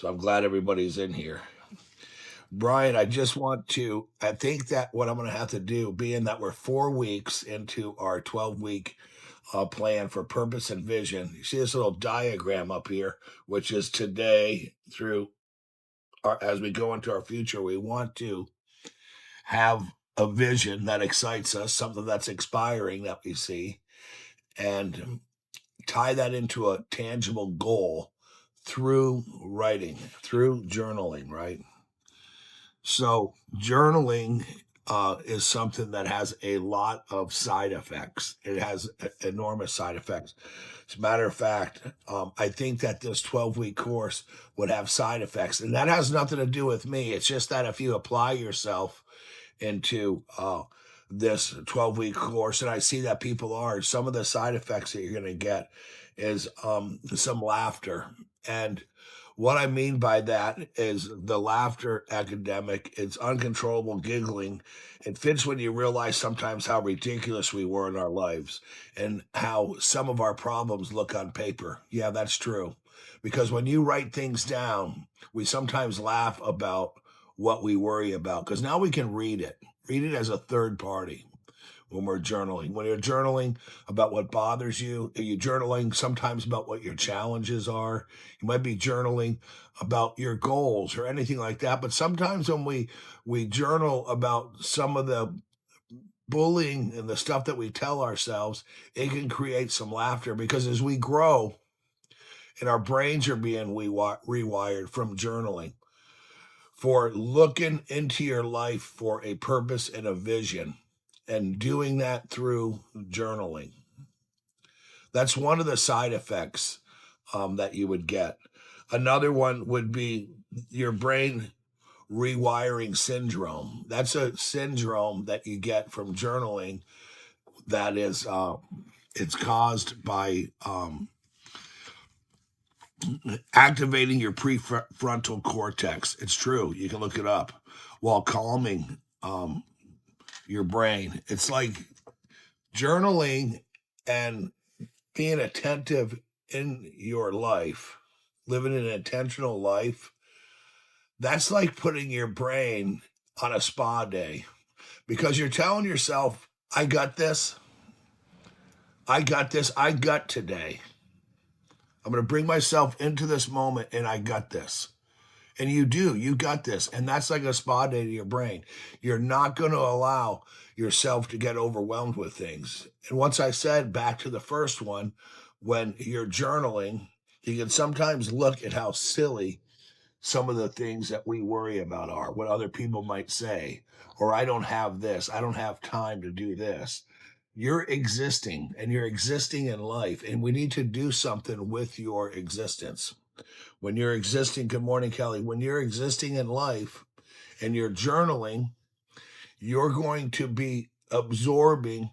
So I'm glad everybody's in here. Brian, I think that what I'm going to have to do, being that we're 4 weeks into our 12-week plan for purpose and vision, you see this little diagram up here, which is today through as we go into our future, we want to have a vision that excites us, something that's expiring that we see, and tie that into a tangible goal through writing, through journaling, right? So journaling is something that has a lot of side effects. It has enormous side effects. As a matter of fact, I think that this 12-week course would have side effects, and that has nothing to do with me. It's just that if you apply yourself into this 12-week course, and I see that people are, some of the side effects that you're going to get is some laughter. And what I mean by that is the laughter academic. It's uncontrollable giggling. It fits when you realize sometimes how ridiculous we were in our lives and how some of our problems look on paper. Yeah, that's true. Because when you write things down, we sometimes laugh about what we worry about because now we can read it as a third party when we're journaling. When you're journaling about what bothers you, are you journaling sometimes about what your challenges are? You might be journaling about your goals or anything like that. But sometimes when we journal about some of the bullying and the stuff that we tell ourselves, it can create some laughter because as we grow and our brains are being rewired from journaling, for looking into your life for a purpose and a vision and doing that through journaling. That's one of the side effects that you would get. Another one would be your brain rewiring syndrome. That's a syndrome that you get from journaling that is it's caused by activating your prefrontal cortex. It's true. You can look it up while calming your brain. It's like journaling and being attentive in your life, living an intentional life. That's like putting your brain on a spa day because you're telling yourself, I got this. I got this. I got today. I'm going to bring myself into this moment and I got this. And you got this. And that's like a spa day to your brain. You're not going to allow yourself to get overwhelmed with things. And once I said back to the first one, when you're journaling, you can sometimes look at how silly some of the things that we worry about are, what other people might say, or I don't have this, I don't have time to do this. You're existing and you're existing in life, and we need to do something with your existence. When you're existing, good morning, Kelly. When you're existing in life and you're journaling, you're going to be absorbing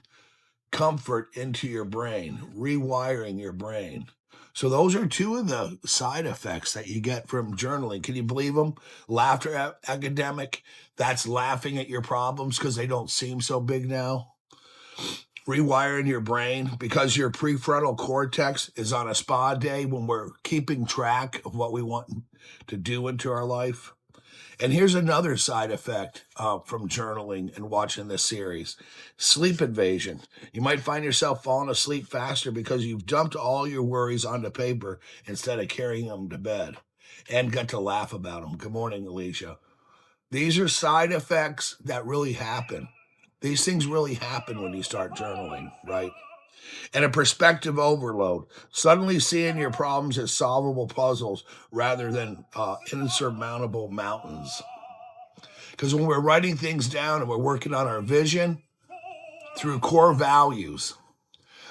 comfort into your brain, rewiring your brain. So those are two of the side effects that you get from journaling. Can you believe them? Laughter academic, that's laughing at your problems because they don't seem so big now. Rewiring your brain because your prefrontal cortex is on a spa day when we're keeping track of what we want to do into our life. And here's another side effect from journaling and watching this series: sleep invasion. You might find yourself falling asleep faster because you've dumped all your worries onto paper instead of carrying them to bed and got to laugh about them. Good morning, Alicia. These are side effects that really happen. These things really happen when you start journaling, right? And a perspective overload, suddenly seeing your problems as solvable puzzles rather than insurmountable mountains. Because when we're writing things down and we're working on our vision through core values,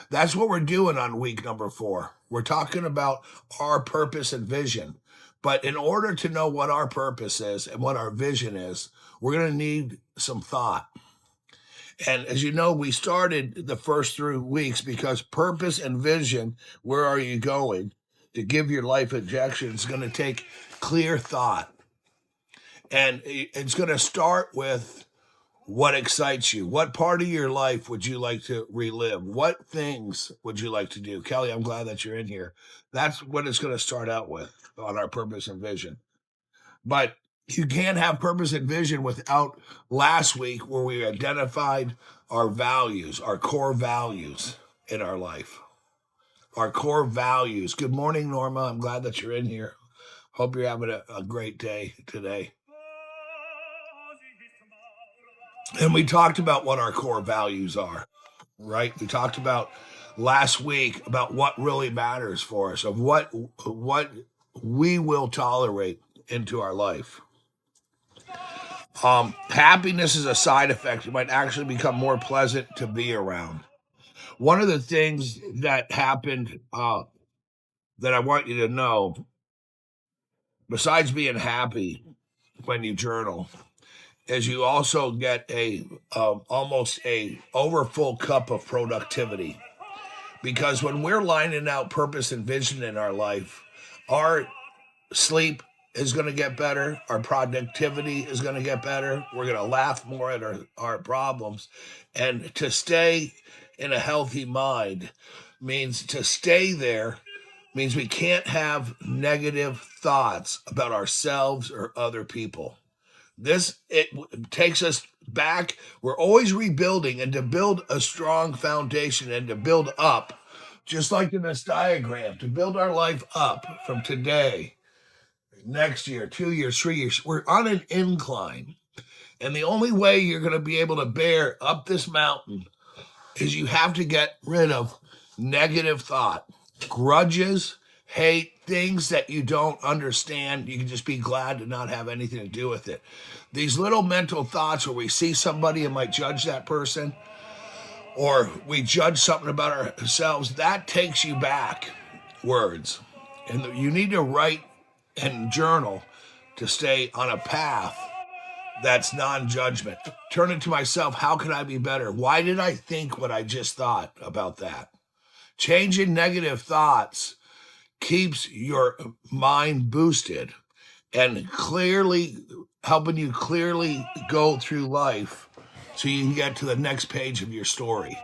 that's what we're doing on week number 4. We're talking about our purpose and vision. But in order to know what our purpose is and what our vision is, we're going to need some thought. And as you know, we started the first 3 weeks because purpose and vision, where are you going, to give your life injection is going to take clear thought. And it's going to start with what excites you. What part of your life would you like to relive? What things would you like to do? Kelly, I'm glad that you're in here. That's what it's going to start out with on our purpose and vision. But you can't have purpose and vision without last week where we identified our values, our core values in our life. Our core values. Good morning, Norma. I'm glad that you're in here. Hope you're having a great day today. And we talked about what our core values are, right? We talked about last week about what really matters for us, of what we will tolerate into our life. Happiness is a side effect. It might actually become more pleasant to be around. One of the things that happened that I want you to know, besides being happy when you journal, is you also get a almost a overfull cup of productivity. Because when we're lining out purpose and vision in our life, our sleep is going to get better. Our productivity is going to get better. We're going to laugh more at our problems. And to stay in a healthy mind means to stay there means we can't have negative thoughts about ourselves or other people. It takes us back. We're always rebuilding, and to build a strong foundation and to build up, just like in this diagram, to build our life up from today, next year, 2 years, 3 years, we're on an incline. And the only way you're going to be able to bear up this mountain is you have to get rid of negative thought, grudges, hate, things that you don't understand. You can just be glad to not have anything to do with it. These little mental thoughts where we see somebody and might judge that person, or we judge something about ourselves, that takes you back words. And you need to write and journal to stay on a path that's non-judgment. Turn it to myself. How can I be better? Why did I think what I just thought about that? Changing negative thoughts keeps your mind boosted and clearly helping you clearly go through life so you can get to the next page of your story.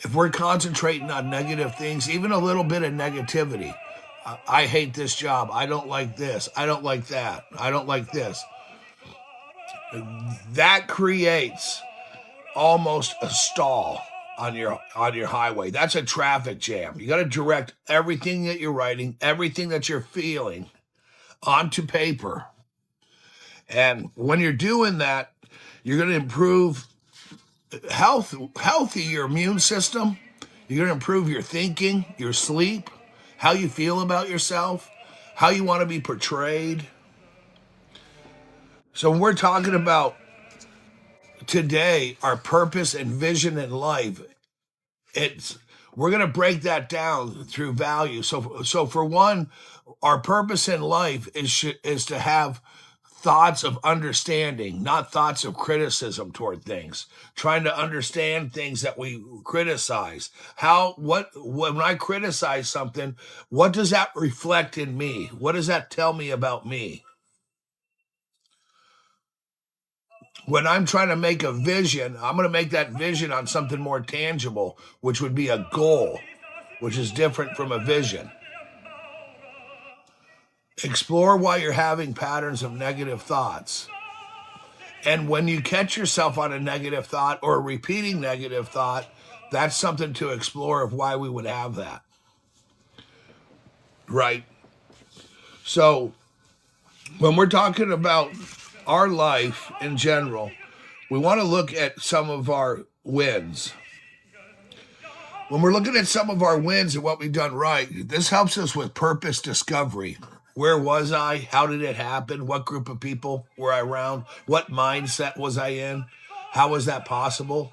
If we're concentrating on negative things, even a little bit of negativity, I hate this job, I don't like this, I don't like that, I don't like this, that creates almost a stall on your highway. That's a traffic jam. You got to direct everything that you're writing, everything that you're feeling onto paper. And when you're doing that, you're going to improve healthy your immune system. You're going to improve your thinking, your sleep, how you feel about yourself, how you want to be portrayed. So when we're talking about today, our purpose and vision in life, we're going to break that down through value. So for one, our purpose in life is to have thoughts of understanding, not thoughts of criticism toward things. Trying to understand things that we criticize. When I criticize something, what does that reflect in me? What does that tell me about me? When I'm trying to make a vision, I'm going to make that vision on something more tangible, which would be a goal, which is different from a vision. Explore why you're having patterns of negative thoughts. And when you catch yourself on a negative thought or a repeating negative thought, that's something to explore of why we would have that. Right? So when we're talking about our life in general, we want to look at some of our wins. When we're looking at some of our wins and what we've done right, this helps us with purpose discovery. Where was I? How did it happen? What group of people were I around? What mindset was I in? How was that possible?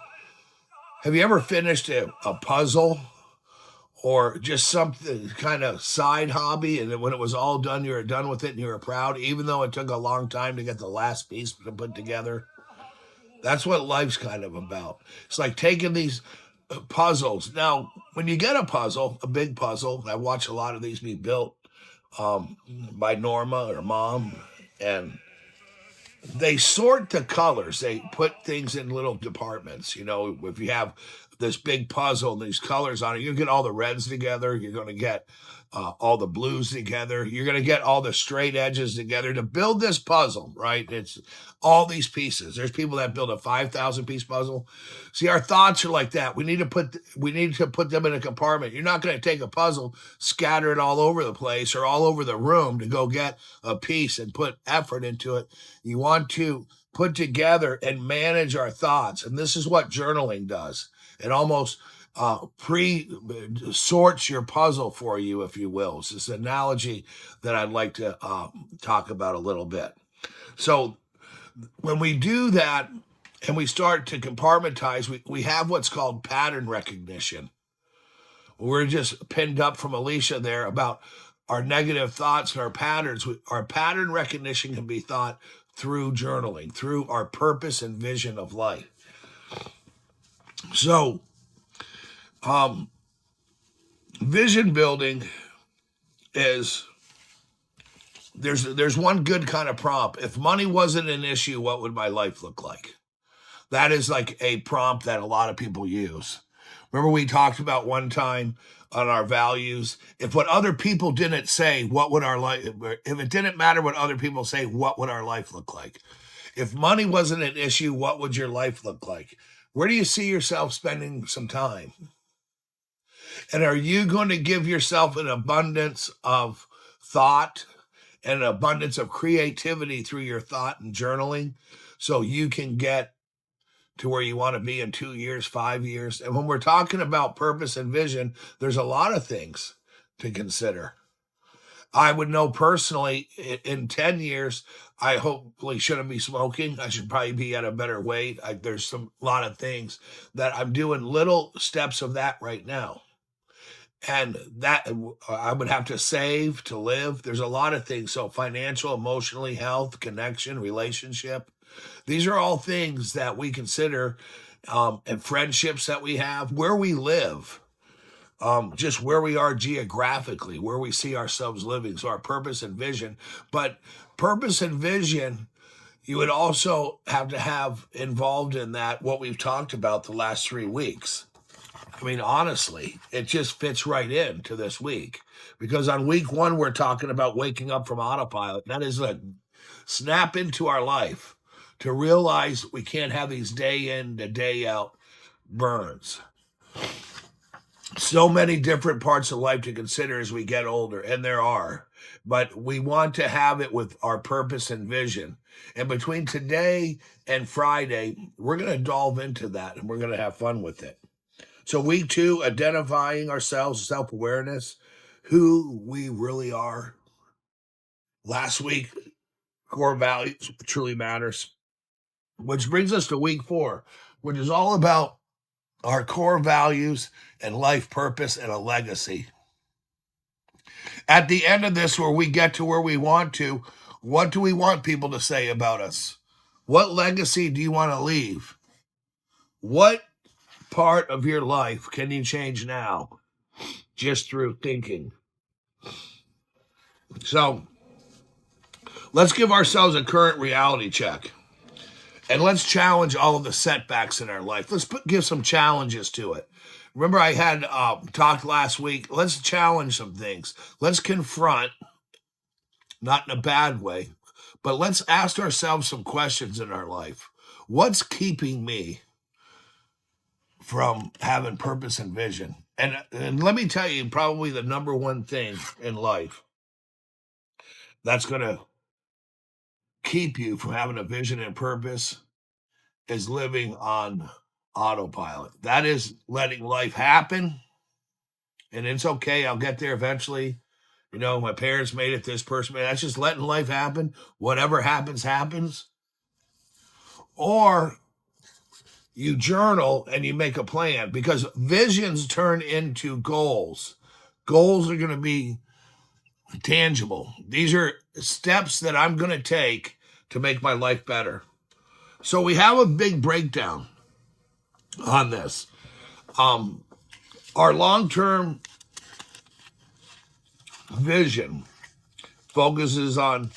Have you ever finished a puzzle or just something kind of side hobby, and then when it was all done, you were done with it and you were proud, even though it took a long time to get the last piece to put together? That's what life's kind of about. It's like taking these puzzles. Now, when you get a puzzle, a big puzzle, I watch a lot of these be built by Norma or Mom, and they sort the colors. They put things in little departments. You know, if you have this big puzzle and these colors on it, you get all the reds together. You're going to get all the blues together. You're going to get all the straight edges together to build this puzzle, right? It's all these pieces. There's people that build a 5,000 piece puzzle. See, our thoughts are like that. We need to put them in a compartment. You're not going to take a puzzle, scatter it all over the place or all over the room to go get a piece and put effort into it. You want to put together and manage our thoughts. And this is what journaling does. It almost sorts your puzzle for you, if you will. It's this analogy that I'd like to talk about a little bit. So when we do that and we start to compartmentize, we have what's called pattern recognition. We're just pinned up from Alicia there about our negative thoughts and our patterns. Our pattern recognition can be thought through journaling, through our purpose and vision of life. So, vision building is, there's one good kind of prompt. If money wasn't an issue, what would my life look like? That is like a prompt that a lot of people use. Remember we talked about one time on our values, if what other people didn't say, what would our life, if it didn't matter what other people say, what would our life look like? If money wasn't an issue, what would your life look like? Where do you see yourself spending some time? And are you going to give yourself an abundance of thought and an abundance of creativity through your thought and journaling so you can get to where you want to be in 2 years, 5 years? And when we're talking about purpose and vision, there's a lot of things to consider. I would know personally in 10 years, I hopefully shouldn't be smoking. I should probably be at a better weight. There's a lot of things that I'm doing little steps of that right now. And that I would have to save to live. There's a lot of things. So financial, emotionally, health, connection, relationship. These are all things that we consider, and friendships that we have, where we live, just where we are geographically, where we see ourselves living. So our purpose and vision. But purpose and vision, you would also have to have involved in that what we've talked about the last 3 weeks. I mean, honestly, it just fits right into this week. Because on week 1, we're talking about waking up from autopilot. That is a snap into our life to realize we can't have these day in to day out burns. So many different parts of life to consider as we get older, and there are. But we want to have it with our purpose and vision. And between today and Friday, we're going to delve into that, and we're going to have fun with it. So week 2, identifying ourselves, self-awareness, who we really are. Last week, core values, what truly matters. Which brings us to week 4, which is all about our core values and life purpose and a legacy. At the end of this, where we get to where we want to, what do we want people to say about us? What legacy do you want to leave? What part of your life can you change now just through thinking? So let's give ourselves a current reality check. And let's challenge all of the setbacks in our life. Let's give some challenges to it. Remember I had talked last week. Let's challenge some things. Let's confront, not in a bad way, but let's ask ourselves some questions in our life. What's keeping me from having purpose and vision? And let me tell you, probably the number one thing in life that's going to keep you from having a vision and purpose is living on autopilot. That is letting life happen. And it's okay. I'll get there eventually. You know, my parents made it, this person made it. That's just letting life happen. Whatever happens, happens. Or you journal and you make a plan, because visions turn into goals. Goals are going to be tangible. These are steps that I'm going to take to make my life better. So we have a big breakdown on this. Our long-term vision focuses on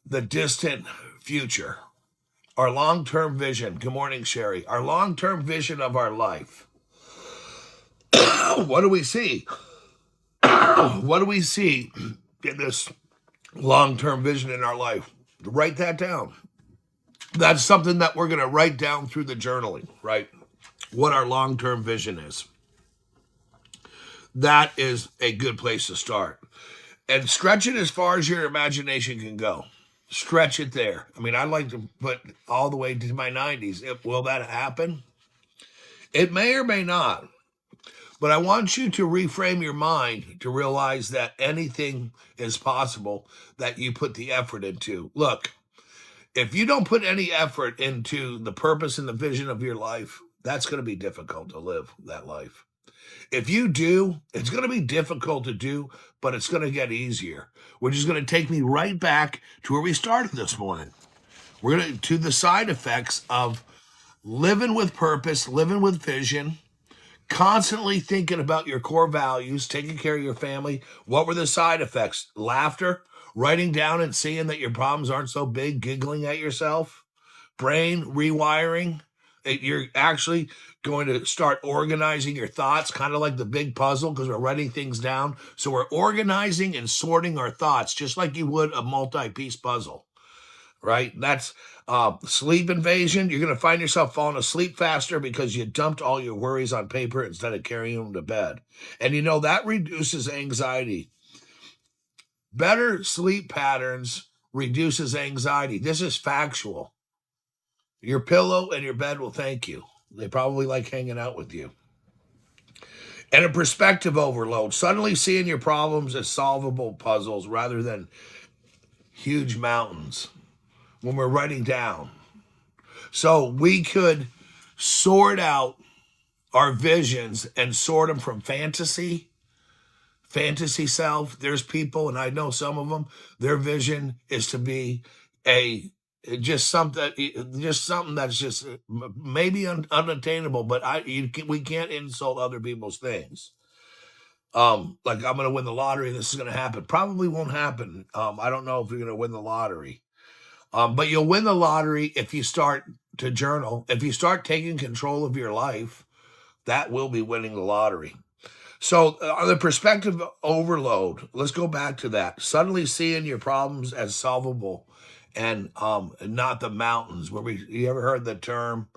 the distant future. Our long-term vision. Good morning, Sherry. Our long-term vision of our life. What do we see? What do we see in this long-term vision in our life? Write that down. That's something that we're going to write down through the journaling, right? What our long-term vision is. That is a good place to start. And stretch it as far as your imagination can go. Stretch it there. I mean, I'd like to put all the way to my 90s. Will that happen? It may or may not. But I want you to reframe your mind to realize that anything is possible that you put the effort into. Look, if you don't put any effort into the purpose and the vision of your life, that's going to be difficult to live that life. If you do, it's going to be difficult to do, but it's going to get easier, which is going to take me right back to where we started this morning. We're going to the side effects of living with purpose, living with vision, constantly thinking about your core values, taking care of your family. What were the side effects? Laughter, writing down and seeing that your problems aren't so big, giggling at yourself, brain rewiring. You're actually going to start organizing your thoughts, kind of like the big puzzle, because we're writing things down. So we're organizing and sorting our thoughts, just like you would a multi-piece puzzle, right? That's sleep invasion. You're going to find yourself falling asleep faster because you dumped all your worries on paper instead of carrying them to bed. And you know, that reduces anxiety. Better sleep patterns reduces anxiety. This is factual. Your pillow and your bed will thank you. They probably like hanging out with you. And a perspective overload. Suddenly seeing your problems as solvable puzzles rather than huge mountains when we're writing down. So we could sort out our visions and sort them from fantasy self. There's people, and I know some of them, their vision is to be just something that's just maybe unattainable, but we can't insult other people's things. Like, I'm going to win the lottery. This is going to happen. Probably won't happen. I don't know if you're going to win the lottery. But you'll win the lottery if you start to journal. If you start taking control of your life, that will be winning the lottery. So on the perspective overload, let's go back to that. Suddenly seeing your problems as solvable and not the mountains. You ever heard the term,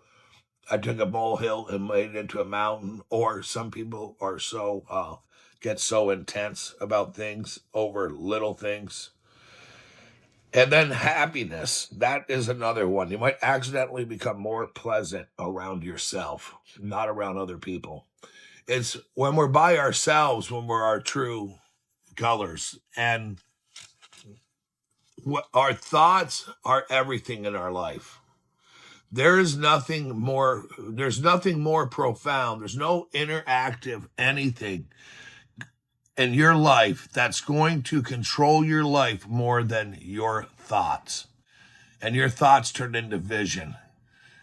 I took a molehill and made it into a mountain? Or some people are get so intense about things over little things. And then happiness, that is another one. You might accidentally become more pleasant around yourself, not around other people. It's when we're by ourselves, when we're our true colors. And our thoughts are everything in our life. There's nothing more profound. There's no interactive anything in your life that's going to control your life more than your thoughts. And your thoughts turn into vision,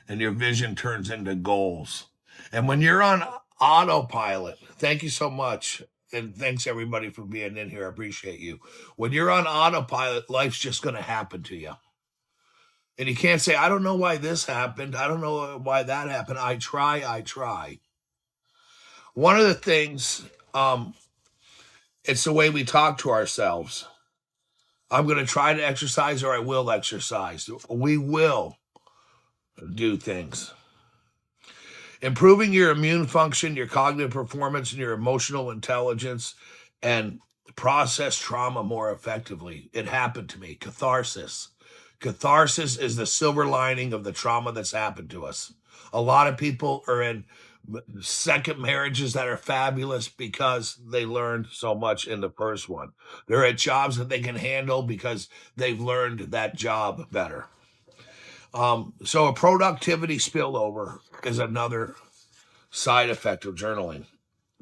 and your vision turns into goals. And when you're on autopilot, thank you so much. And thanks everybody for being in here. I appreciate you. When you're on autopilot, life's just going to happen to you. And you can't say, I don't know why this happened. I don't know why that happened. I try. One of the things, it's the way we talk to ourselves. I'm going to try to exercise, or I will exercise. We will do things. Improving your immune function, your cognitive performance, and your emotional intelligence, and process trauma more effectively. It happened to me. Catharsis. Catharsis is the silver lining of the trauma that's happened to us. A lot of people are in second marriages that are fabulous because they learned so much in the first one. They're at jobs that they can handle because they've learned that job better. So a productivity spillover is another side effect of journaling.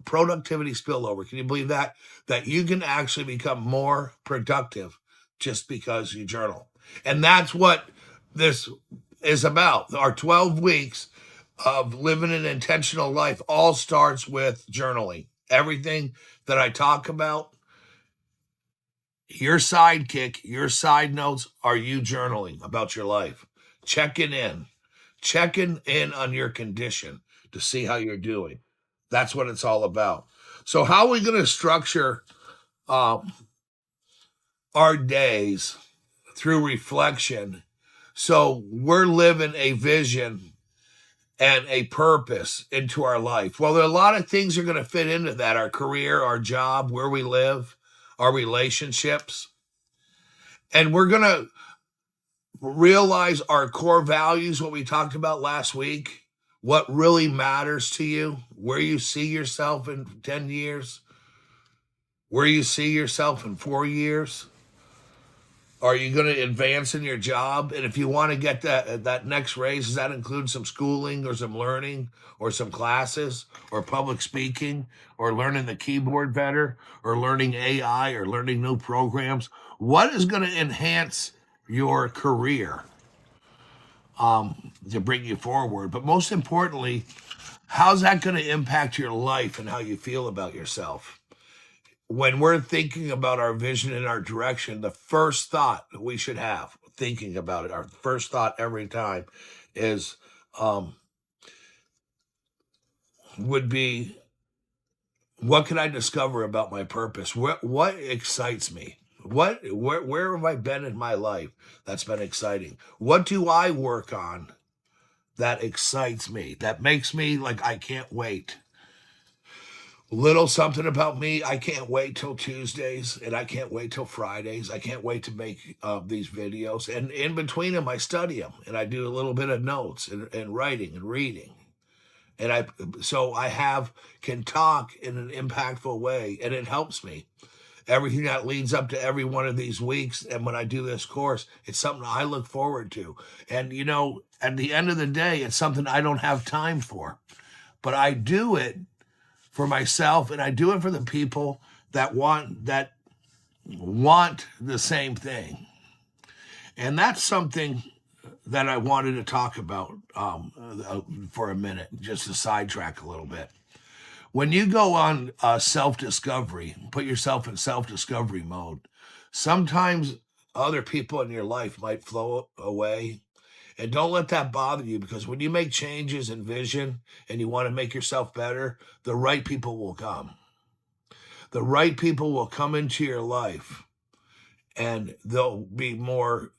Productivity spillover. Can you believe that? That you can actually become more productive just because you journal. And that's what this is about. Our 12 weeks of living an intentional life all starts with journaling. Everything that I talk about, your sidekick, your side notes, are you journaling about your life? Checking in on your condition to see how you're doing. That's what it's all about. So how are we going to structure um, our days through reflection. So we're living a vision and a purpose into our life. Well, there are a lot of things that are going to fit into that: our career, our job, where we live, our relationships. And we're going to realize our core values, what we talked about last week, what really matters to you, where you see yourself in 10 years, where you see yourself in 4 years. Are you going to advance in your job? And if you want to get that next raise, does that include some schooling or some learning or some classes or public speaking or learning the keyboard better or learning AI or learning new programs? What is going to enhance your career to bring you forward? But most importantly, how's that going to impact your life and how you feel about yourself? When we're thinking about our vision and our direction, the first thought that we should have thinking about it, our first thought every time is, would be, what can I discover about my purpose? What excites me? Where have I been in my life that's been exciting? What do I work on that excites me, that makes me like, I can't wait? Little something about me: I can't wait till Tuesdays, and I can't wait till Fridays. I can't wait to make these videos. And in between them, I study them, and I do a little bit of notes and writing and reading. And so I can talk in an impactful way, and it helps me. Everything that leads up to every one of these weeks, and when I do this course, it's something I look forward to. And, at the end of the day, it's something I don't have time for. But I do it for myself, and I do it for the people that want the same thing. And that's something that I wanted to talk about for a minute, just to sidetrack a little bit. When you go on self-discovery, put yourself in self-discovery mode, sometimes other people in your life might flow away. And don't let that bother you, because when you make changes in vision and you want to make yourself better, the right people will come. The right people will come into your life, and they'll be more,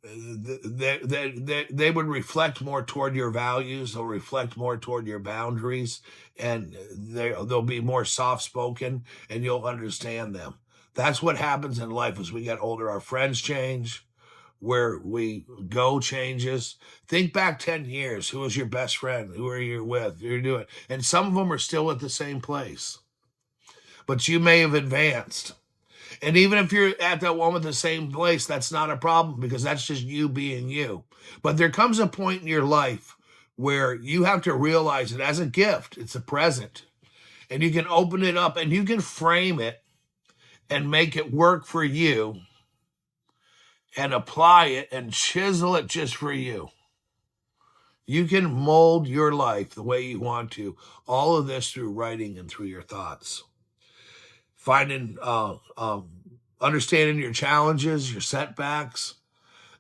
they would reflect more toward your values. They'll reflect more toward your boundaries, and they'll be more soft-spoken, and you'll understand them. That's what happens in life as we get older. Our friends change. Where we go changes. Think back 10 years. Who was your best friend? Who are you with? You're doing, and some of them are still at the same place, but you may have advanced. And even if you're at that one with the same place, that's not a problem, because that's just you being you. But there comes a point in your life where you have to realize it as a gift. It's a present, and you can open it up and you can frame it and make it work for you, and apply it and chisel it just for you. You can mold your life the way you want to. All of this through writing and through your thoughts. Finding, understanding your challenges, your setbacks,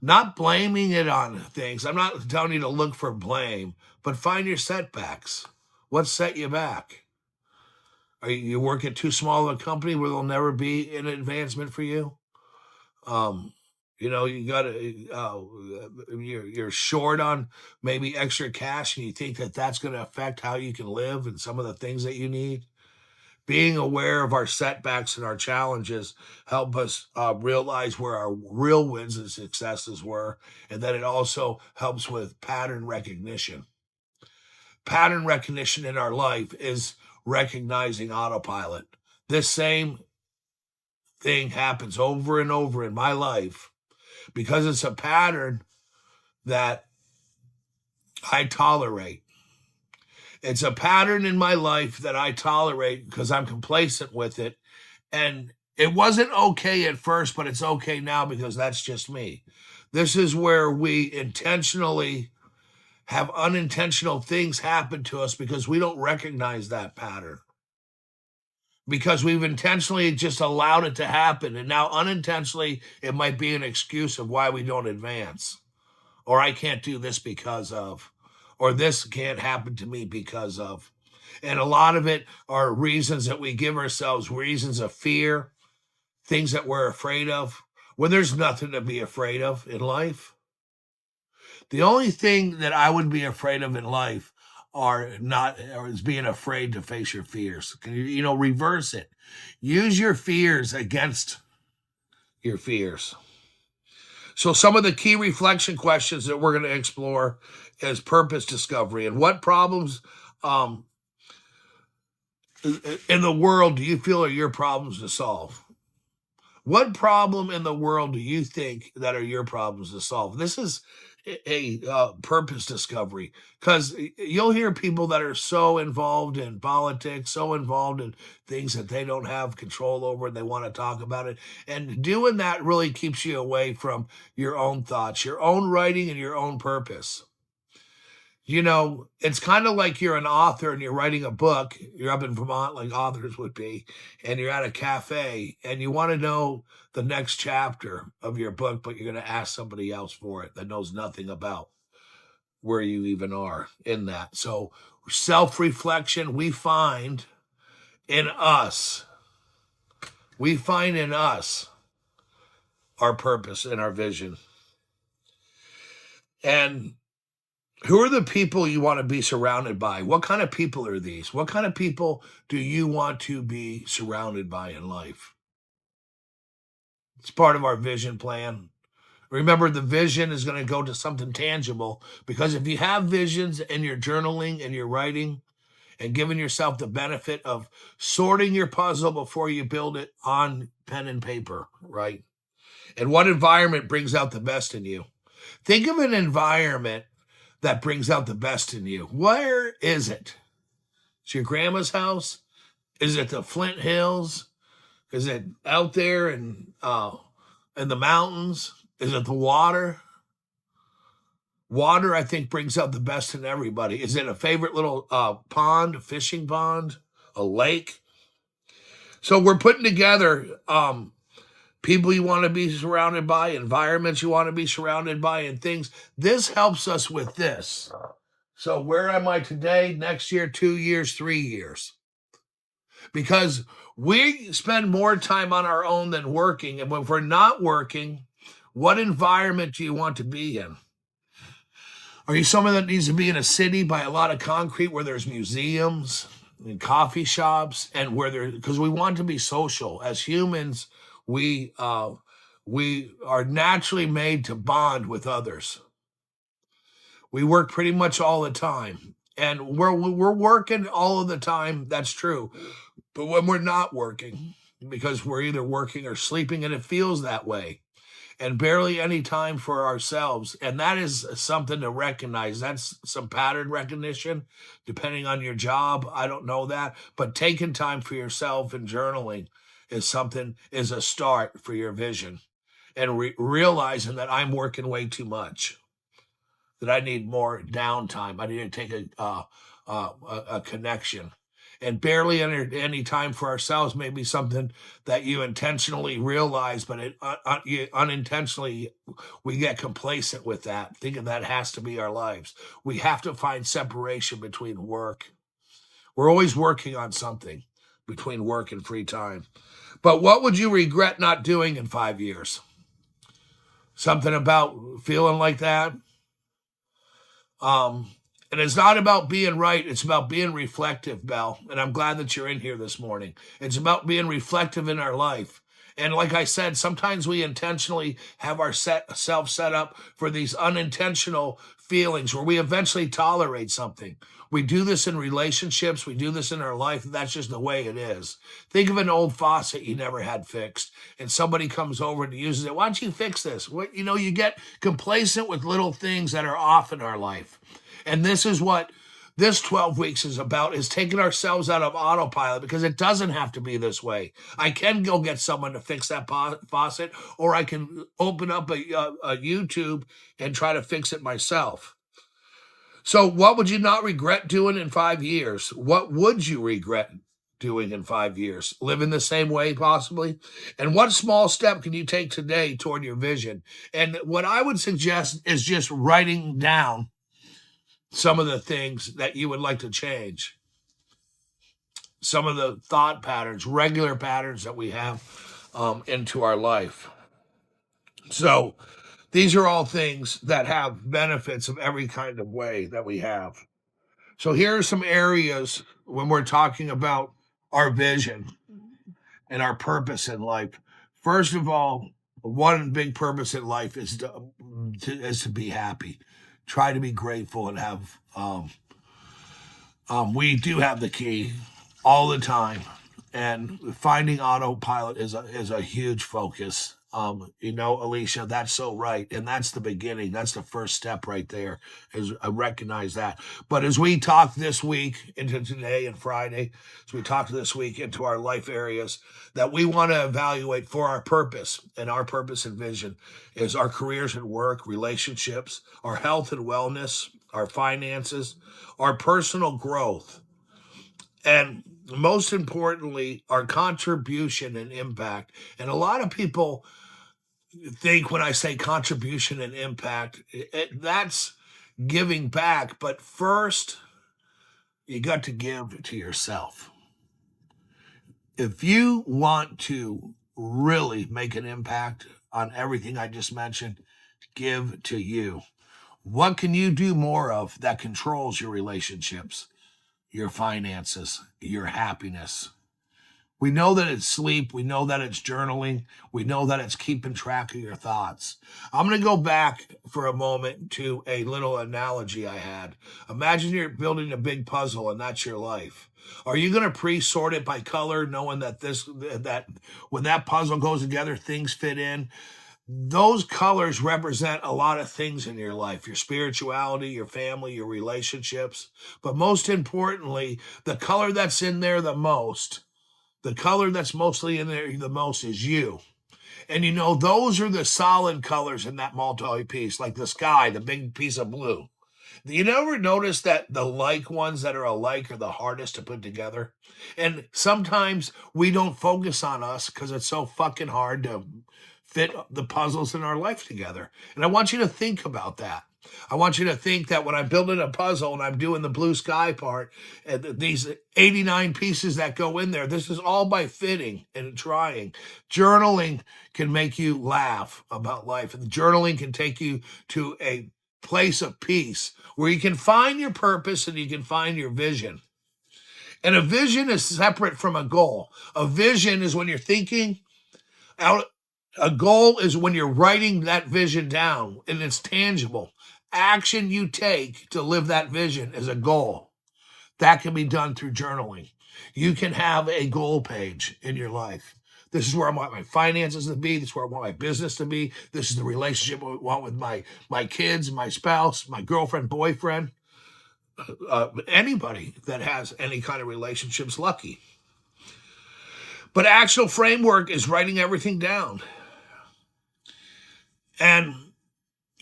not blaming it on things. I'm not telling you to look for blame, but find your setbacks. What set you back? Are you working too small of a company where there'll never be an advancement for you? You got to, you're short on maybe extra cash, and you think that that's going to affect how you can live and some of the things that you need. Being aware of our setbacks and our challenges help us realize where our real wins and successes were, and then it also helps with pattern recognition. Pattern recognition in our life is recognizing autopilot. This same thing happens over and over in my life, because it's a pattern that I tolerate. It's a pattern in my life that I tolerate because I'm complacent with it. And it wasn't okay at first, but it's okay now because that's just me. This is where we intentionally have unintentional things happen to us because we don't recognize that pattern. Because we've intentionally just allowed it to happen. And now unintentionally, it might be an excuse of why we don't advance. Or I can't do this because of. Or this can't happen to me because of. And a lot of it are reasons that we give ourselves, reasons of fear, things that we're afraid of, when there's nothing to be afraid of in life. The only thing that I would be afraid of in life is being afraid to face your fears. Can you reverse it? Use your fears against your fears. So some of the key reflection questions that we're going to explore is purpose discovery, and what problems in the world do you feel are your problems to solve? What problem in the world do you think that are your problems to solve? This is a purpose discovery, because you'll hear people that are so involved in politics, so involved in things that they don't have control over, and they want to talk about it. And doing that really keeps you away from your own thoughts, your own writing, and your own purpose. It's kind of like you're an author and you're writing a book. You're up in Vermont like authors would be, and you're at a cafe and you want to know the next chapter of your book, but you're going to ask somebody else for it that knows nothing about where you even are in that. So self-reflection, we find in us our purpose and our vision. And who are the people you want to be surrounded by? What kind of people are these? What kind of people do you want to be surrounded by in life? It's part of our vision plan. Remember, the vision is going to go to something tangible, because if you have visions and you're journaling and you're writing and giving yourself the benefit of sorting your puzzle before you build it on pen and paper, right? And what environment brings out the best in you? Think of an environment that brings out the best in you. Where is it? It's your grandma's house? Is it the Flint Hills? Is it out there in the mountains? Is it the water? Water, I think, brings out the best in everybody. Is it a favorite little pond, a fishing pond, a lake? So we're putting together people you want to be surrounded by, environments you want to be surrounded by, and things. This helps us with this. So where am I today, next year, 2 years, 3 years? Because we spend more time on our own than working. And if we're not working, what environment do you want to be in? Are you someone that needs to be in a city by a lot of concrete where there's museums and coffee shops, and because we want to be social as humans? We are naturally made to bond with others. We work pretty much all the time, and we're working all of the time. That's true. But when we're not working, because we're either working or sleeping, and it feels that way, and barely any time for ourselves. And that is something to recognize. That's some pattern recognition, depending on your job. I don't know that, but taking time for yourself and journaling is a start for your vision, and realizing that I'm working way too much, that I need more downtime. I need to take a connection, and barely any time for ourselves may be something that you intentionally realize, but unintentionally we get complacent with that, thinking that has to be our lives. We have to find separation between work. We're always working on something between work and free time. But what would you regret not doing in 5 years? Something about feeling like that? And it's not about being right. It's about being reflective, Belle. And I'm glad that you're in here this morning. It's about being reflective in our life. And like I said, sometimes we intentionally have ourselves set up for these unintentional feelings where we eventually tolerate something. We do this in relationships. We do this in our life. That's just the way it is. Think of an old faucet you never had fixed, and somebody comes over and uses it. Why don't you fix this? You get complacent with little things that are off in our life. And this is what this 12 weeks is about, is taking ourselves out of autopilot, because it doesn't have to be this way. I can go get someone to fix that faucet, or I can open up a YouTube and try to fix it myself. So what would you not regret doing in 5 years? What would you regret doing in 5 years? Living the same way, possibly? And what small step can you take today toward your vision? And what I would suggest is just writing down some of the things that you would like to change. some of the thought patterns, regular patterns that we have into our life. So these are all things that have benefits of every kind of way that we have. So here are some areas when we're talking about our vision and our purpose in life. First of all, one big purpose in life is to be happy. Try to be grateful and have. We do have the key all the time, and finding autopilot is a huge focus. Alicia, that's so right, and that's the beginning. That's the first step right there. Is I recognize that. But as we talk this week into today and Friday, as we talk this week into our life areas that we want to evaluate for our purpose, and our purpose and vision is our careers and work, relationships, our health and wellness, our finances, our personal growth, and most importantly, our contribution and impact. And a lot of people think when I say contribution and impact, that's giving back. But first, you got to give to yourself. If you want to really make an impact on everything I just mentioned, give to you. What can you do more of that controls your relationships, your finances, your happiness? We know that it's sleep. We know that it's journaling. We know that it's keeping track of your thoughts. I'm going to go back for a moment to a little analogy I had. Imagine you're building a big puzzle and that's your life. Are you going to pre-sort it by color, knowing that when that puzzle goes together, things fit in? Those colors represent a lot of things in your life, your spirituality, your family, your relationships. But most importantly, the color that's in there the most, the color that's mostly in there the most is you. And those are the solid colors in that multi-piece, like the sky, the big piece of blue. You never notice that the like ones that are alike are the hardest to put together? And sometimes we don't focus on us because it's so fucking hard to fit the puzzles in our life together. And I want you to think about that. I want you to think that when I'm building a puzzle and I'm doing the blue sky part, and these 89 pieces that go in there, this is all by fitting and trying. Journaling can make you laugh about life. And journaling can take you to a place of peace where you can find your purpose and you can find your vision. And a vision is separate from a goal. A vision is when you're thinking out. A goal is when you're writing that vision down and it's tangible. Action you take to live that vision is a goal. That can be done through journaling. You can have a goal page in your life. This is where I want my finances to be. This is where I want my business to be. This is the relationship I want with my kids, my spouse, my girlfriend, boyfriend, anybody that has any kind of relationships, lucky. But actual framework is writing everything down. And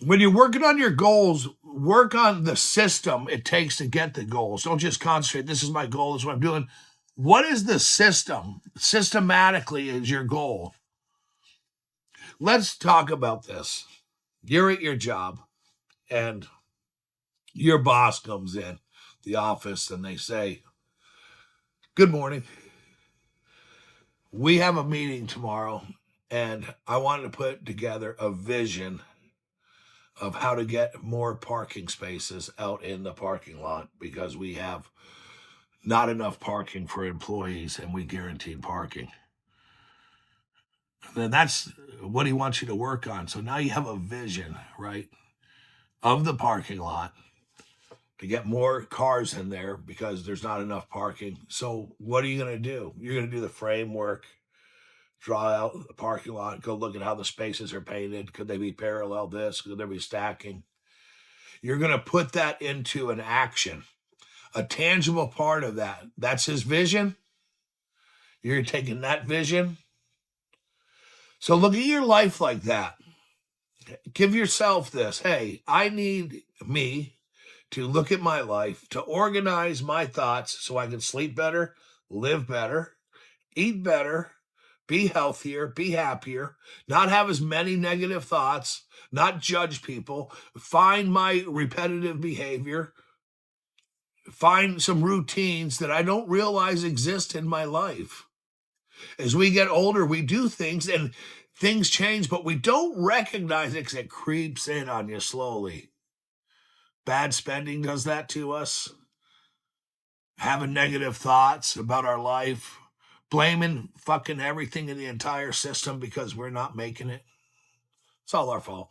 when you're working on your goals, work on the system it takes to get the goals. Don't just concentrate, this is my goal, this is what I'm doing. What is the system? Systematically is your goal. Let's talk about this. You're at your job and your boss comes in the office and they say, "Good morning. We have a meeting tomorrow and I want to put together a vision of how to get more parking spaces out in the parking lot because we have not enough parking for employees and we guaranteed parking." Then that's what he wants you to work on. So now you have a vision, right, of the parking lot to get more cars in there because there's not enough parking. So what are you going to do? You're going to do the framework, draw out the parking lot, go look at how the spaces are painted. Could they be parallel this? Could there be stacking? You're going to put that into an action, a tangible part of that. That's his vision. You're taking that vision. So look at your life like that. Give yourself this. Hey, I need me to look at my life, to organize my thoughts so I can sleep better, live better, eat better, be healthier, be happier, not have as many negative thoughts, not judge people, find my repetitive behavior, find some routines that I don't realize exist in my life. As we get older, we do things and things change, but we don't recognize it because it creeps in on you slowly. Bad spending does that to us. Having negative thoughts about our life, blaming fucking everything in the entire system because we're not making it. It's all our fault.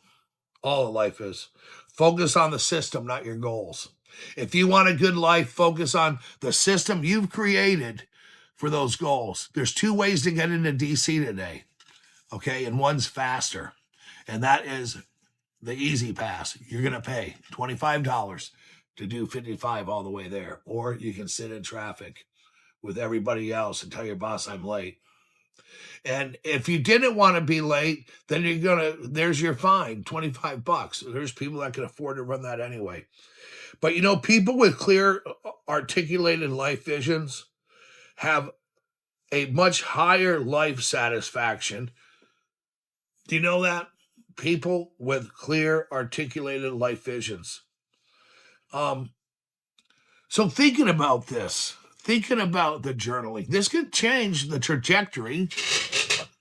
All of life is. Focus on the system, not your goals. If you want a good life, focus on the system you've created for those goals. There's 2 ways to get into DC today, okay? And one's faster, and that is the easy pass. You're going to pay $25 to do 55 all the way there, or you can sit in traffic with everybody else and tell your boss I'm late. And if you didn't want to be late, then there's your fine, $25. There's people that can afford to run that anyway. But people with clear, articulated life visions have a much higher life satisfaction. Do you know that? People with clear, articulated life visions. So thinking about this, thinking about the journaling, this could change the trajectory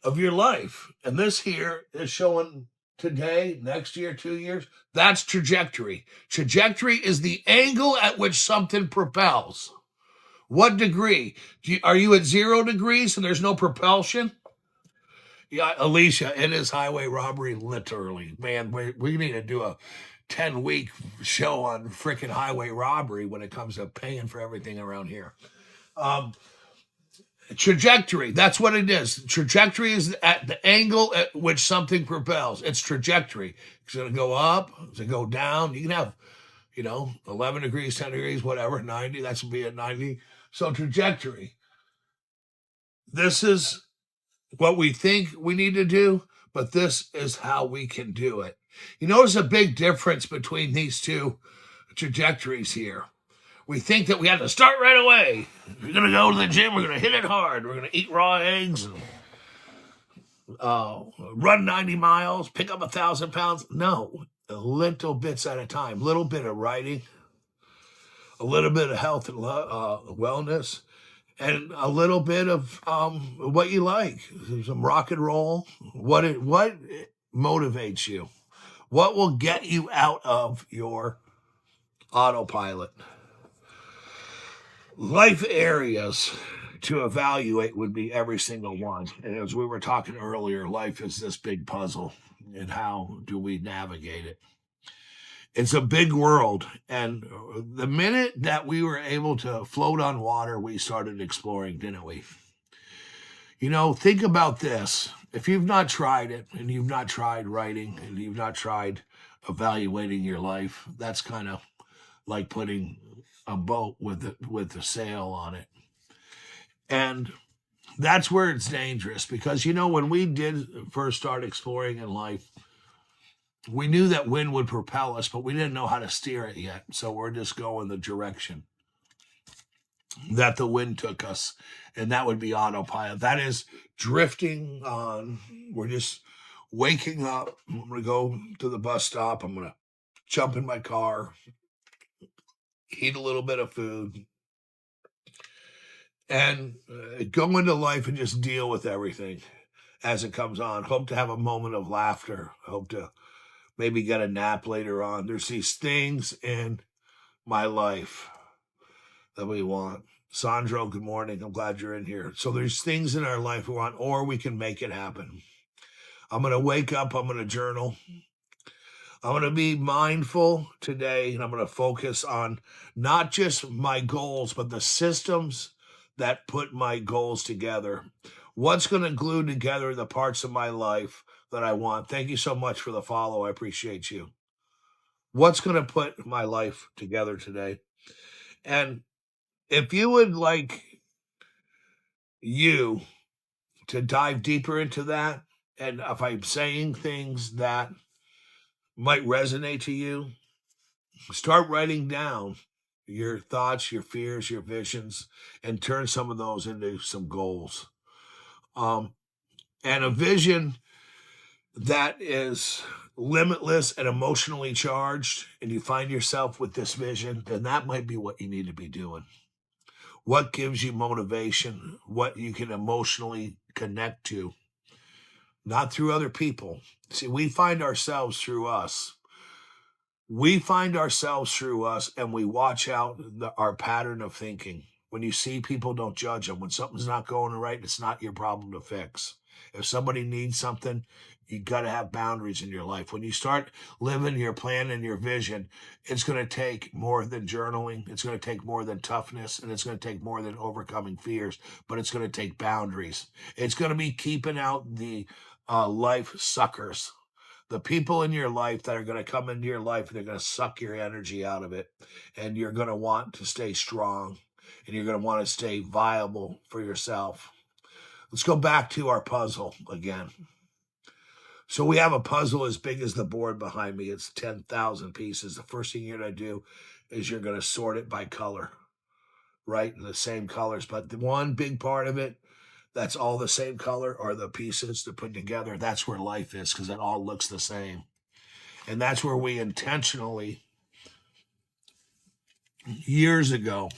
of your life. And this here is showing today, next year, 2 years. That's trajectory. Trajectory is the angle at which something propels. What degree? Are you at 0 degrees and there's no propulsion? Yeah, Alicia, it is highway robbery, literally. Man, we need to do a 10-week show on freaking highway robbery when it comes to paying for everything around here. Trajectory, that's what it is. Trajectory is at the angle at which something propels. It's trajectory. It's going to go up, it's going to go down. You can have, 11 degrees, 10 degrees, whatever, 90. That's going to be at 90. So trajectory. This is what we think we need to do, but this is how we can do it. There's a big difference between these 2 trajectories here. We think that we have to start right away. We're going to go to the gym. We're going to hit it hard. We're going to eat raw eggs and run 90 miles, pick up 1,000 pounds. No, little bits at a time. Little bit of writing, a little bit of health and wellness, and a little bit of what you like. Some rock and roll. What motivates you? What will get you out of your autopilot? Life areas to evaluate would be every single one. And as we were talking earlier, life is this big puzzle, and how do we navigate it? It's a big world, and the minute that we were able to float on water, we started exploring, didn't we? Think about this. If you've not tried it, and you've not tried writing, and you've not tried evaluating your life, that's kind of like putting a boat with a sail on it. And that's where it's dangerous, because when we did first start exploring in life, we knew that wind would propel us, but we didn't know how to steer it yet. So we're just going the direction that the wind took us, and that would be autopilot. That is drifting on. We're just waking up. I'm going to go to the bus stop. I'm going to jump in my car, eat a little bit of food, and go into life and just deal with everything as it comes on. Hope to have a moment of laughter. Hope to maybe get a nap later on. There's these things in my life that we want. Sandro, good morning. I'm glad you're in here. So there's things in our life we want, or we can make it happen. I'm going to wake up. I'm going to journal. I'm going to be mindful today, and I'm going to focus on not just my goals, but the systems that put my goals together. What's going to glue together the parts of my life that I want? Thank you so much for the follow. I appreciate you. What's going to put my life together today? And if you would like you to dive deeper into that, and if I'm saying things that might resonate to you, start writing down your thoughts, your fears, your visions, and turn some of those into some goals. And a vision that is limitless and emotionally charged, and you find yourself with this vision, then that might be what you need to be doing. What gives you motivation, what you can emotionally connect to, not through other people. See, we find ourselves through us. We find ourselves through us, and we watch out our pattern of thinking. When you see people, don't judge them. When something's not going right, it's not your problem to fix. If somebody needs something, you got to have boundaries in your life. When you start living your plan and your vision, it's going to take more than journaling. It's going to take more than toughness, and it's going to take more than overcoming fears, but it's going to take boundaries. It's going to be keeping out the life suckers, the people in your life that are going to come into your life and they're going to suck your energy out of it. And you're going to want to stay strong, and you're going to want to stay viable for yourself. Let's go back to our puzzle again. So we have a puzzle as big as the board behind me. It's 10,000 pieces. The first thing you're going to do is you're going to sort it by color, right? The same colors. But the one big part of it that's all the same color are the pieces to put together. That's where life is, because it all looks the same. And that's where we intentionally, years ago,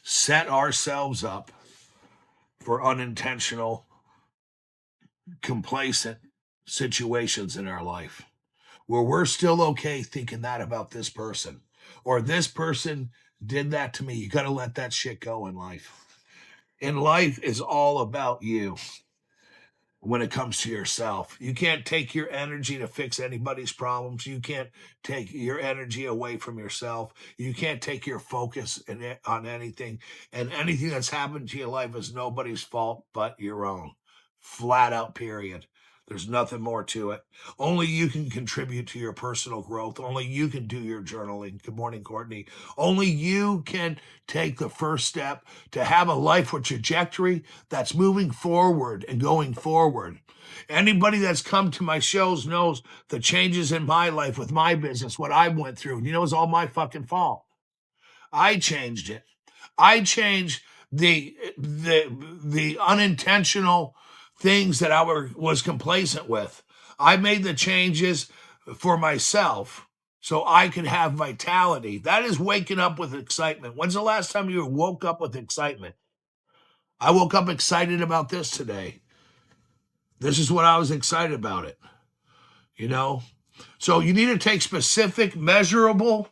set ourselves up for unintentional, complacent situations in our life where we're still okay thinking that about this person, or this person did that to me. You got to let that shit go in life. And life is all about you. When it comes to yourself, you can't take your energy to fix anybody's problems. You can't take your energy away from yourself. You can't take your focus on anything. And anything that's happened to your life is nobody's fault but your own. Flat out, period. There's nothing more to it. Only you can contribute to your personal growth. Only you can do your journaling. Good morning, Courtney. Only you can take the first step to have a life with trajectory that's moving forward and going forward. Anybody that's come to my shows knows the changes in my life with my business, what I went through. You know, it's all my fucking fault. I changed it. I changed the unintentional things that I was complacent with. I made the changes for myself so I could have vitality. That is waking up with excitement. When's the last time you woke up with excitement? I woke up excited about this today. This is what I was excited about it. You know? So you need to take specific, measurable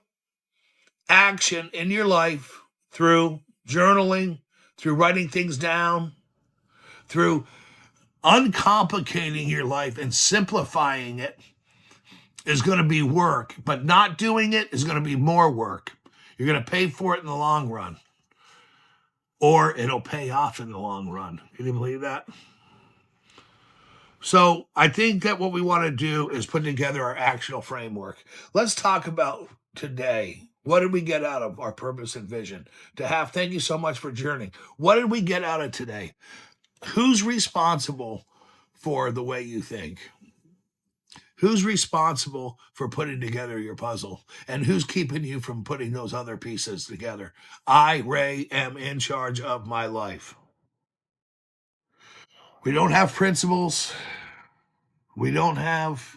action in your life through journaling, through writing things down, through uncomplicating your life and simplifying it is going to be work, but not doing it is going to be more work. You're going to pay for it in the long run, or it'll pay off in the long run. Can you believe that? So I think that what we want to do is put together our actionable framework. Let's talk about today. What did we get out of our purpose and vision? Thank you so much for journeying. What did we get out of today? Who's responsible for the way you think? Who's responsible for putting together your puzzle? And who's keeping you from putting those other pieces together? I, Ray, am in charge of my life. We don't have principles. We don't have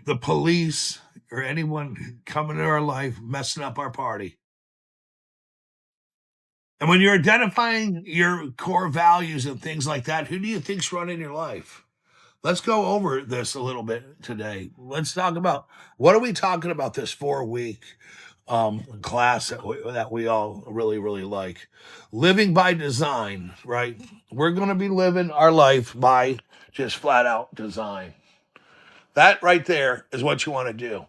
the police or anyone coming to our life messing up our party. And when you're identifying your core values and things like that, who do you think's running your life? Let's go over this a little bit today. Let's talk about, what are we talking about this 4-week class that we all really, really like? Living by design, right? We're going to be living our life by just flat out design. That right there is what you want to do.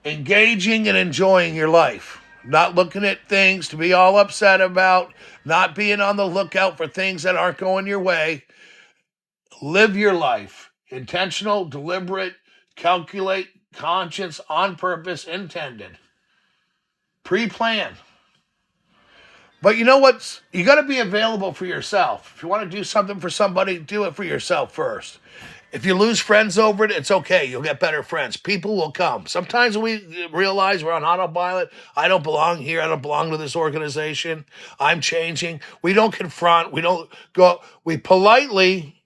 Engaging and enjoying your life. Not looking at things to be all upset about, not being on the lookout for things that aren't going your way. Live your life. Intentional, deliberate, calculate, conscious, on purpose, intended. Pre-plan. But you know what? You got to be available for yourself. If you want to do something for somebody, do it for yourself first. If you lose friends over it, it's okay. You'll get better friends. People will come. Sometimes we realize we're on autopilot. I don't belong here. I don't belong to this organization. I'm changing. We don't confront. We don't go. We politely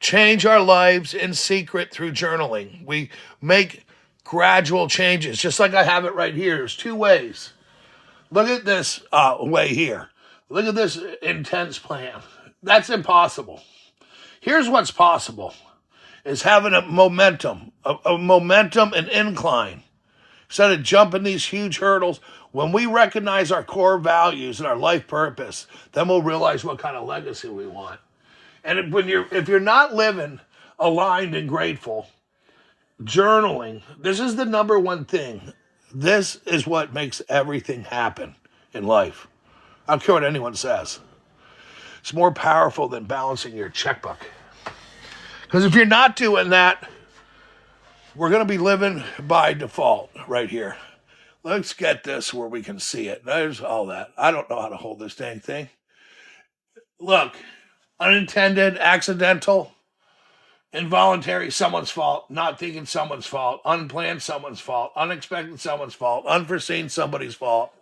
change our lives in secret through journaling. We make gradual changes, just like I have it right here. There's two ways. Look at this way here. Look at this intense plan. That's impossible. Here's what's possible is having a momentum, a momentum and incline. Instead of jumping these huge hurdles, when we recognize our core values and our life purpose, then we'll realize what kind of legacy we want. And if you're not living aligned and grateful, journaling, this is the number one thing. This is what makes everything happen in life. I don't care what anyone says. It's more powerful than balancing your checkbook. Because if you're not doing that, we're going to be living by default right here. Let's get this where we can see it. There's all that. I don't know how to hold this dang thing. Look, unintended, accidental, involuntary, someone's fault, not thinking someone's fault, unplanned, someone's fault, unexpected, someone's fault, unforeseen, somebody's fault.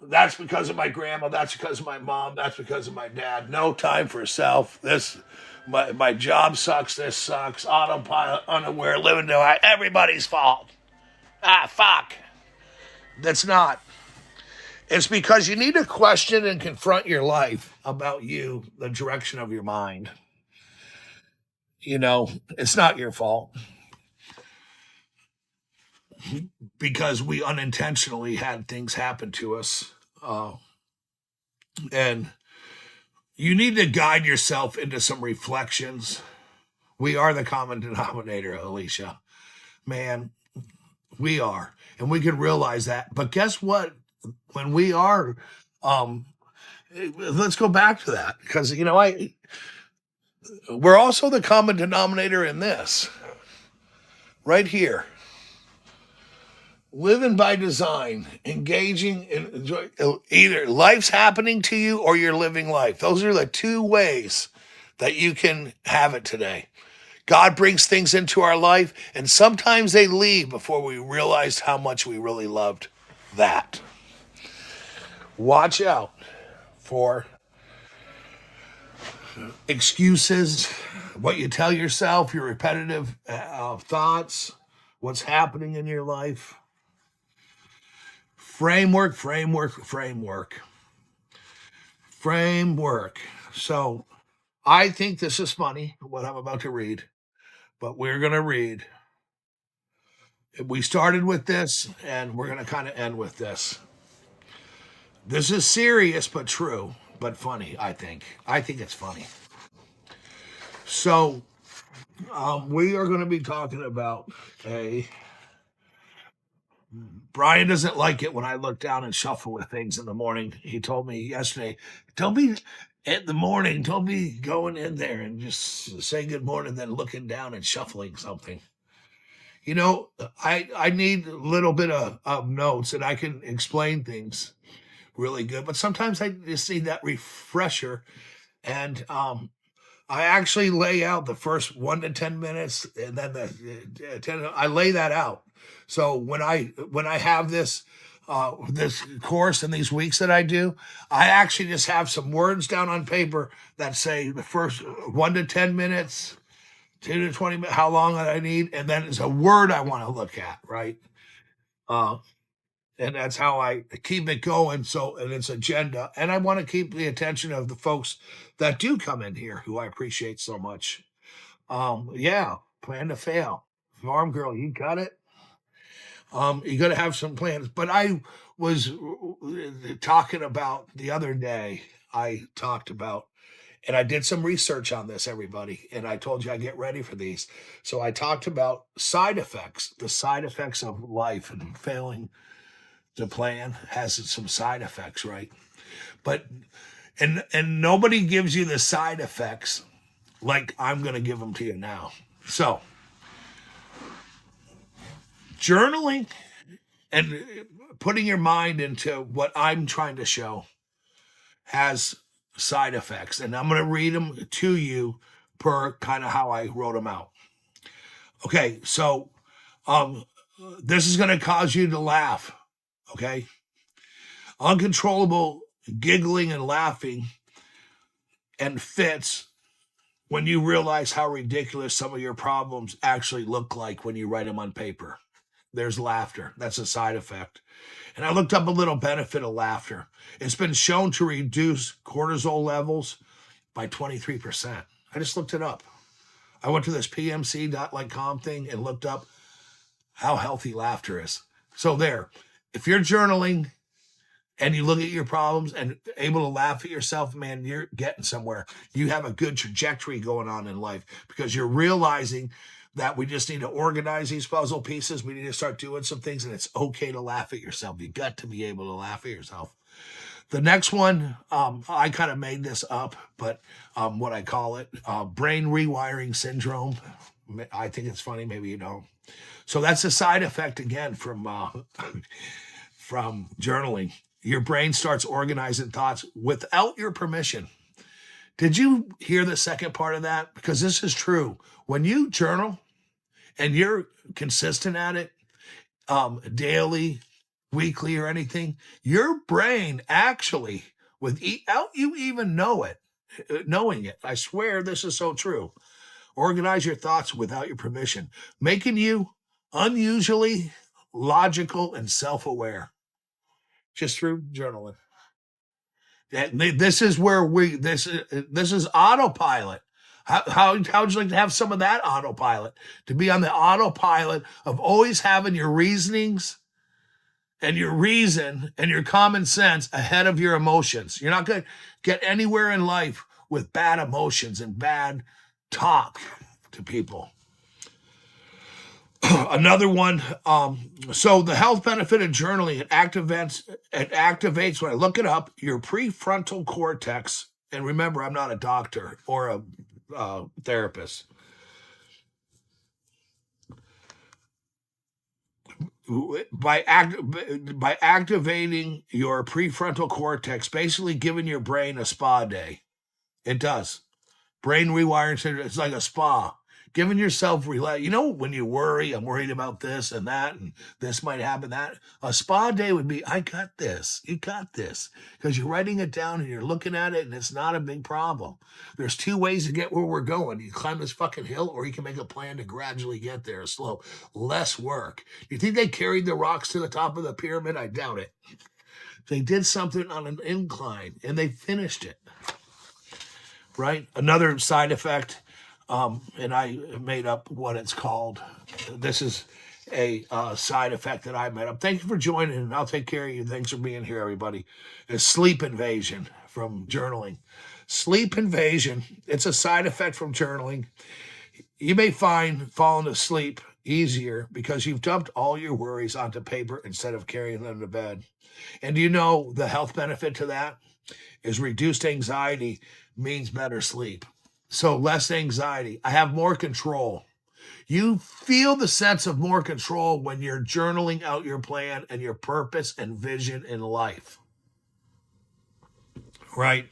That's because of my grandma, that's because of my mom, that's because of my dad. No time for self. My job sucks, this sucks, autopilot, unaware, living to I, everybody's fault. Fuck. That's not. It's because you need to question and confront your life about you, the direction of your mind. It's not your fault because we unintentionally had things happen to us. And you need to guide yourself into some reflections. We are the common denominator, Alicia. Man, we are. And we can realize that. But guess what? When we are, let's go back to that. Because, we're also the common denominator in this. Right here. Living by design, engaging in enjoy, either life's happening to you or you're living life. Those are the two ways that you can have it today. God brings things into our life, and sometimes they leave before we realized how much we really loved that. Watch out for excuses, what you tell yourself, your repetitive thoughts, what's happening in your life. Framework. So I think this is funny, what I'm about to read, but we're going to read. We started with this, and we're going to kind of end with this. This is serious, but true, but funny, I think. I think it's funny. So we are going to be talking about Brian doesn't like it when I look down and shuffle with things in the morning. He told me yesterday, don't be in the morning, don't be going in there and just saying good morning, then looking down and shuffling something. I need a little bit of notes, and I can explain things really good. But sometimes I just need that refresher. And I actually lay out the first 1 to 10 minutes, and then the 10. I lay that out. So when I have this course and these weeks that I do, I actually just have some words down on paper that say the first 1 to 10 minutes, 2 to 20 minutes, how long I need, and then it's a word I want to look at, right? And that's how I keep it going. So, and it's agenda. And I want to keep the attention of the folks that do come in here, who I appreciate so much. Plan to fail. Farm girl, you got it. You got to have some plans. But I was talking about the other day, and I did some research on this, everybody. And I told you I get ready for these. So I talked about side effects, the side effects of life and failing. The plan has some side effects, right? But and nobody gives you the side effects like I'm going to give them to you now. So journaling and putting your mind into what I'm trying to show has side effects, and I'm going to read them to you per kind of how I wrote them out. Okay, so this is going to cause you to laugh. Okay. Uncontrollable giggling and laughing and fits when you realize how ridiculous some of your problems actually look like when you write them on paper. There's laughter. That's a side effect. And I looked up a little benefit of laughter. It's been shown to reduce cortisol levels by 23%. I just looked it up. I went to this pmc.com thing and looked up how healthy laughter is. So there, if you're journaling and you look at your problems and able to laugh at yourself, man, you're getting somewhere. You have a good trajectory going on in life because you're realizing that we just need to organize these puzzle pieces. We need to start doing some things, and it's okay to laugh at yourself. You got to be able to laugh at yourself. The next one, I kind of made this up, but what I call it, brain rewiring syndrome. I think it's funny. Maybe you don't. So that's a side effect again from journaling. Your brain starts organizing thoughts without your permission. Did you hear the second part of that? Because this is true. When you journal and you're consistent at it, daily, weekly, or anything, your brain actually, without you even knowing it, I swear this is so true, organize your thoughts without your permission, making you unusually logical and self-aware just through journaling. This is where this is autopilot. How would you like to have some of that autopilot? To be on the autopilot of always having your reasonings and your reason and your common sense ahead of your emotions. You're not going to get anywhere in life with bad emotions and bad talk to people. Another one, so the health benefit of journaling, it activates, when I look it up, your prefrontal cortex. And remember, I'm not a doctor or a therapist. By activating your prefrontal cortex, basically giving your brain a spa day. It does. Brain rewiring syndrome, it's like a spa. Giving yourself relax. You know, when you worry, I'm worried about this and that, and this might happen, that. A spa day would be, I got this. You got this. Because you're writing it down and you're looking at it and it's not a big problem. There's two ways to get where we're going. You climb this fucking hill, or you can make a plan to gradually get there, slow. Less work. You think they carried the rocks to the top of the pyramid? I doubt it. They did something on an incline and they finished it. Right? Another side effect, and I made up what it's called. This is a side effect that I made up. Thank you for joining, and I'll take care of you. Thanks for being here, everybody. Is sleep invasion from journaling. Sleep invasion, it's a side effect from journaling. You may find falling asleep easier because you've dumped all your worries onto paper instead of carrying them to bed. And you know the health benefit to that is reduced anxiety means better sleep. So less anxiety. I have more control. You feel the sense of more control when you're journaling out your plan and your purpose and vision in life. Right?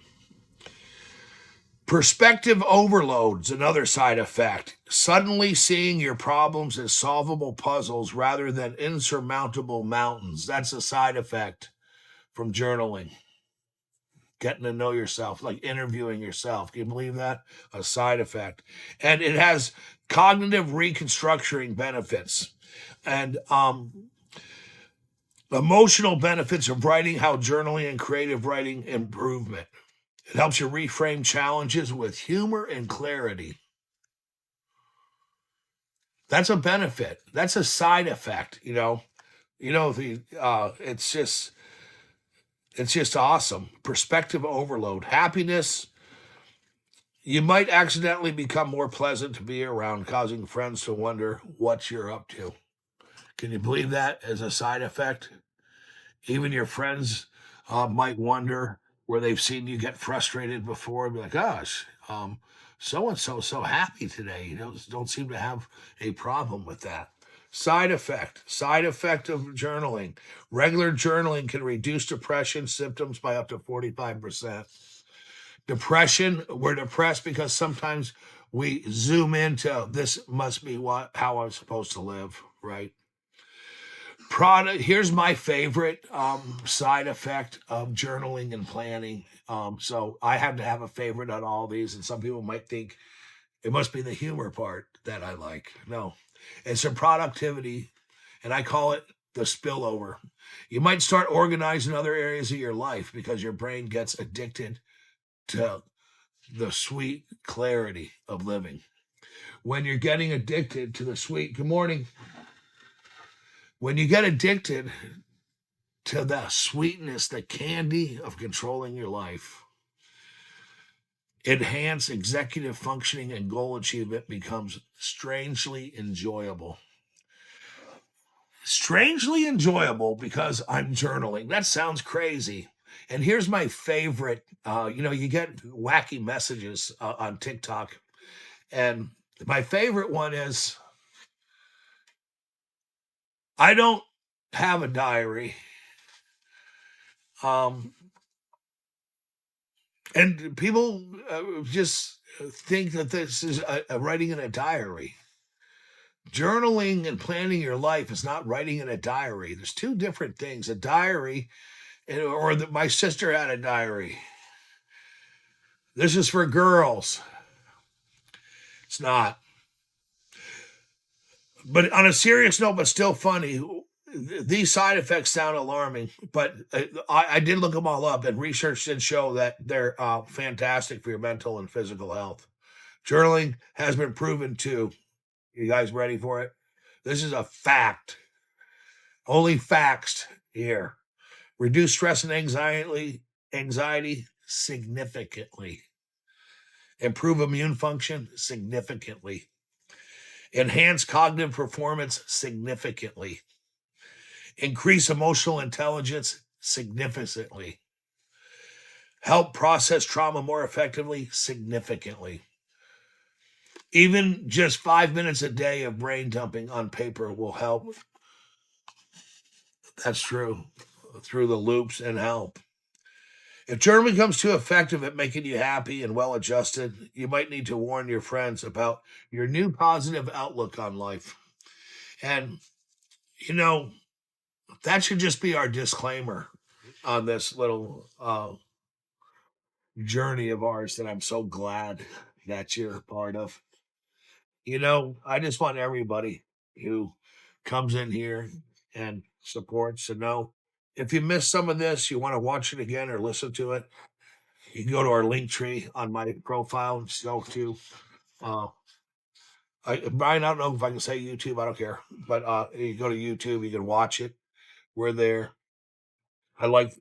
Perspective overload's another side effect. Suddenly seeing your problems as solvable puzzles rather than insurmountable mountains. That's a side effect from journaling. Getting to know yourself, like interviewing yourself. Can you believe that? A side effect. And it has cognitive reconstructing benefits and emotional benefits of writing, how journaling and creative writing improvement. It helps you reframe challenges with humor and clarity. That's a benefit. That's a side effect, it's just awesome. Perspective overload. Happiness. You might accidentally become more pleasant to be around, causing friends to wonder what you're up to. Can you believe that as a side effect? Even your friends might wonder where they've seen you get frustrated before and be like, gosh, so-and-so so happy today. Don't seem to have a problem with that. Side effect of journaling. Regular journaling can reduce depression symptoms by up to 45%. Depression, we're depressed because sometimes we zoom into this must be how I'm supposed to live, right? Here's my favorite side effect of journaling and planning. So I have to have a favorite on all these, and some people might think It must be the humor part that I like. No, it's a productivity, and I call it the spillover. You might start organizing other areas of your life because your brain gets addicted to the sweet clarity of living. When you're getting addicted to the sweet, good morning. When you get addicted to the sweetness, the candy of controlling your life, enhanced executive functioning and goal achievement becomes strangely enjoyable. Strangely enjoyable because I'm journaling. That sounds crazy. And here's my favorite. You get wacky messages on TikTok, and my favorite one is, I don't have a diary. Um, and people just think that this is a writing in a diary. Journaling and planning your life is not writing in a diary. There's two different things. A diary, my sister had a diary. This is for girls. It's not. But on a serious note, but still funny, these side effects sound alarming, but I did look them all up, and research did show that they're fantastic for your mental and physical health. Journaling has been proven to. You guys ready for it? This is a fact. Only facts here. Reduce stress and anxiety significantly. Improve immune function significantly. Enhance cognitive performance significantly. Increase emotional intelligence significantly. Help process trauma more effectively significantly. Even just 5 minutes a day of brain dumping on paper will help. That's true. Through the loops and help. If journaling becomes too effective at making you happy and well adjusted, you might need to warn your friends about your new positive outlook on life. And, you know, that should just be our disclaimer on this little journey of ours that I'm so glad that you're a part of. I just want everybody who comes in here and supports to know, if you missed some of this, you want to watch it again or listen to it, you can go to our link tree on my profile and go to Brian. I don't know if I can say YouTube. I don't care, but you go to YouTube, you can watch it. We're there. I like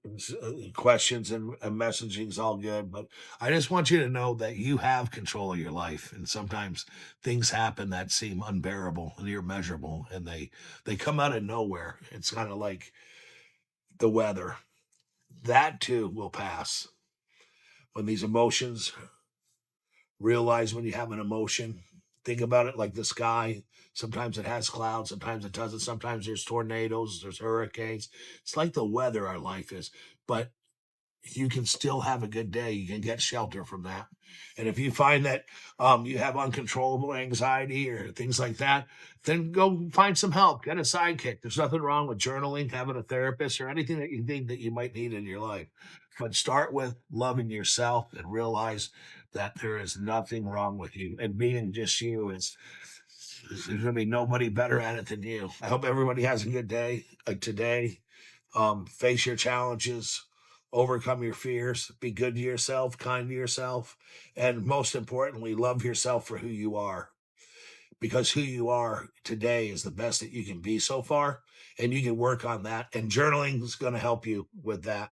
questions and messaging is all good, but I just want you to know that you have control of your life, and sometimes things happen that seem unbearable and immeasurable, and they come out of nowhere. It's kind of like the weather. That too will pass. When these emotions, realize when you have an emotion, think about it like the sky. Sometimes it has clouds, sometimes it doesn't. Sometimes there's tornadoes, there's hurricanes. It's like the weather our life is. But you can still have a good day. You can get shelter from that. And if you find that you have uncontrollable anxiety or things like that, then go find some help. Get a sidekick. There's nothing wrong with journaling, having a therapist, or anything that you think that you might need in your life. But start with loving yourself and realize that there is nothing wrong with you. And being just you there's going to be nobody better at it than you. I hope everybody has a good day today. Face your challenges, overcome your fears, be good to yourself, kind to yourself, and most importantly, love yourself for who you are. Because who you are today is the best that you can be so far, and you can work on that. And journaling is going to help you with that.